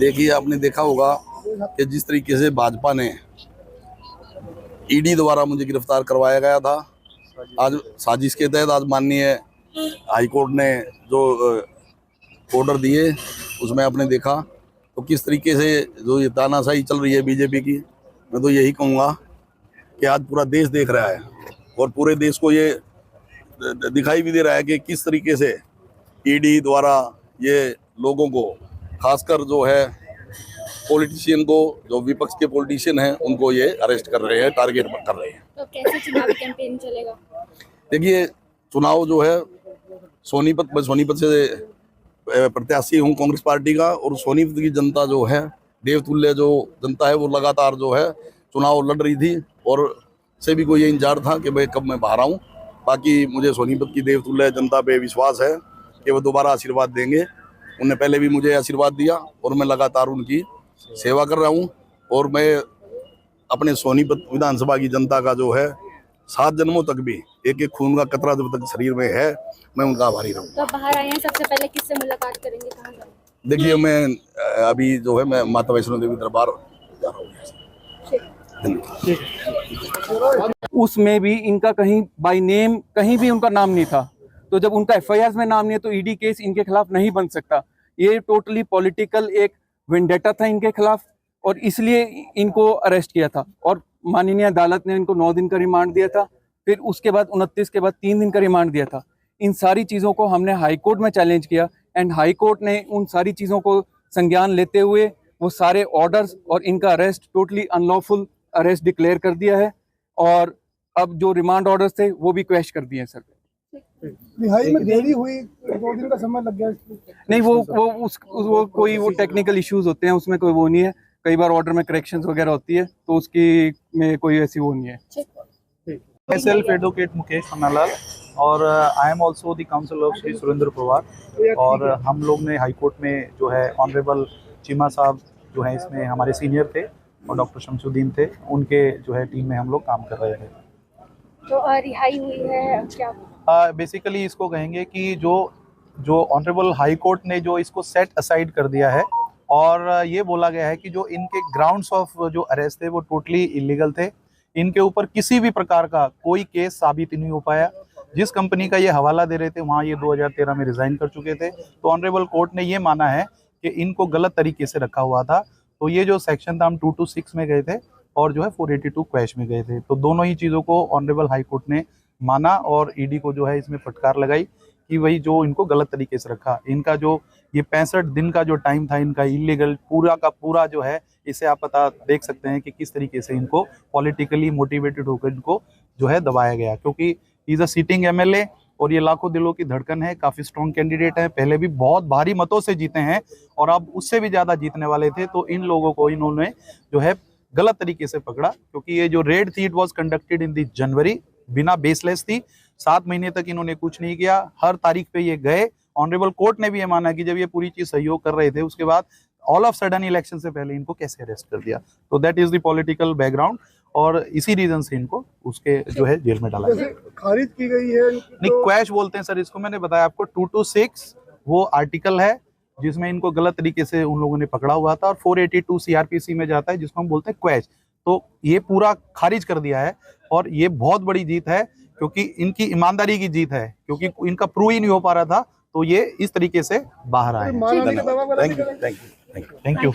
देखिए, आपने देखा होगा कि जिस तरीके से भाजपा ने ईडी द्वारा मुझे गिरफ्तार करवाया गया था, आज साजिश के तहत आज माननीय हाईकोर्ट ने जो ऑर्डर दिए उसमें आपने देखा तो किस तरीके से जो ये तानाशाही चल रही है बीजेपी की। मैं तो यही कहूँगा कि आज पूरा देश देख रहा है और पूरे देश को ये दिखाई भी दे रहा है कि किस तरीके से ईडी द्वारा ये लोगों को, खासकर जो है पॉलिटिशियन को, जो विपक्ष के पॉलिटिशियन हैं उनको ये अरेस्ट कर रहे हैं, टारगेट कर रहे हैं। तो कैसे चुनावी कैंपेन चलेगा? देखिए, चुनाव जो है मैं सोनीपत से प्रत्याशी हूँ कांग्रेस पार्टी का, और सोनीपत की जनता जो है, देवतुल्य जो जनता है, वो लगातार जो है चुनाव लड़ रही थी और सभी को ये इंतजार था कि भाई कब मैं बाहर आऊँ। बाकी मुझे सोनीपत की देवतुल्य जनता पे विश्वास है कि वो दोबारा आशीर्वाद देंगे। उनने पहले भी मुझे आशीर्वाद दिया और मैं लगातार उनकी सेवा कर रहा हूँ, और मैं अपने सोनीपत विधानसभा की जनता का जो है 7 जन्मों तक भी एक एक खून का कतरा जब तक शरीर में है, मैं उनका आभारी रहूँ। तो बाहर आए हैं, सबसे पहले किससे मुलाकात करेंगे, कहाँ जाएंगे? देखिए, मैं अभी जो है मैं माता वैष्णो देवी दरबार जा रहा हूँ। उसमें भी इनका कहीं बाय नेम कहीं भी उनका नाम नहीं था, तो जब उनका एफआईआर में नाम नहीं है तो ईडी केस इनके खिलाफ नहीं बन सकता। ये टोटली पॉलिटिकल एक वेंडेटा था इनके खिलाफ, और इसलिए इनको अरेस्ट किया था। और माननीय अदालत ने इनको 9 दिन का रिमांड दिया था, फिर उसके बाद 29 के बाद 3 दिन का रिमांड दिया था। इन सारी चीज़ों को हमने हाई कोर्ट में चैलेंज किया, एंड हाई कोर्ट ने उन सारी चीज़ों को संज्ञान लेते हुए वो सारे ऑर्डर्स और इनका arrest totally unlawful arrest declare कर दिया है, और अब जो रिमांड ऑर्डर्स थे वो भी क्वैश कर दिए हैं सर। रिहाई में देरी हुई, 2 दिन का समय लग गया। नहीं, वो कोई वो टेक्निकल इश्यूज होते हैं, उसमें कोई वो नहीं है। कई बार ऑर्डर में करेक्शंस वगैरह होती है, तो उसकी में कोई ऐसी वो नहीं है। मैं सेल्फ एडवोकेट मुकेश पन्नालाल और I am also the council of Shri Surendra Pawar, और हम लोग ने हाई कोर्ट में जो है ऑनरेबल चीमा साहब जो है इसमें हमारे सीनियर थे और डॉक्टर शमसुद्दीन थे, उनके जो है टीम में हम लोग काम कर रहे हैं। तो रिहाई हुई है क्या? बेसिकली इसको कहेंगे कि जो ऑनरेबल हाई कोर्ट ने जो इसको सेट असाइड कर दिया है, और ये बोला गया है कि जो इनके ग्राउंड्स ऑफ जो अरेस्ट थे वो टोटली इलीगल थे। इनके ऊपर किसी भी प्रकार का कोई केस साबित नहीं हो पाया। जिस कंपनी का ये हवाला दे रहे थे वहाँ ये 2013 में रिजाइन कर चुके थे, तो ऑनरेबल कोर्ट ने ये माना है कि इनको गलत तरीके से रखा हुआ था। तो ये जो सेक्शन था हम 226 में गए थे और जो है 482 क्वैश में गए थे, तो दोनों ही चीज़ों को ऑनरेबल हाई कोर्ट ने माना और ईडी को जो है इसमें फटकार लगाई कि वही जो इनको गलत तरीके से रखा। इनका जो ये 65 दिन का जो टाइम था इनका इलीगल पूरा का पूरा जो है, इसे आप पता देख सकते हैं कि किस तरीके से इनको पॉलिटिकली मोटिवेटेड होकर इनको जो है दबाया गया, क्योंकि he is a sitting MLA और ये लाखों दिलों की धड़कन है, काफ़ी स्ट्रॉन्ग कैंडिडेट है, पहले भी बहुत भारी मतों से जीते हैं और अब उससे भी ज़्यादा जीतने वाले थे। तो इन लोगों को इन्होंने जो है गलत तरीके से पकड़ा, क्योंकि ये जो रेड थी इट वॉज कंडक्टेड इन दी जनवरी, बिना बेसलेस थी। 7 महीने तक इन्होंने कुछ नहीं किया, हर तारीख पे ये गए। ऑनरेबल कोर्ट ने भी ये माना कि जब ये पूरी चीज सहयोग कर रहे थे उसके बाद ऑल ऑफ सडन इलेक्शन से पहले इनको कैसे अरेस्ट कर दिया। तो that is the political background, और इसी रीजन से इनको उसके जो है जेल में डाला गया। खारिज की गई है नहीं, क्वैश बोलते हैं सर इसको, मैंने बताया आपको 226 वो आर्टिकल है जिसमें इनको गलत तरीके से उन लोगों ने पकड़ा हुआ था, और 482 सीआरपीसी में जाता है जिसको हम बोलते हैं क्वैश। तो ये पूरा खारिज कर दिया है, और ये बहुत बड़ी जीत है क्योंकि इनकी ईमानदारी की जीत है, क्योंकि इनका प्रूव ही नहीं हो पा रहा था, तो ये इस तरीके से बाहर आए। Thank you.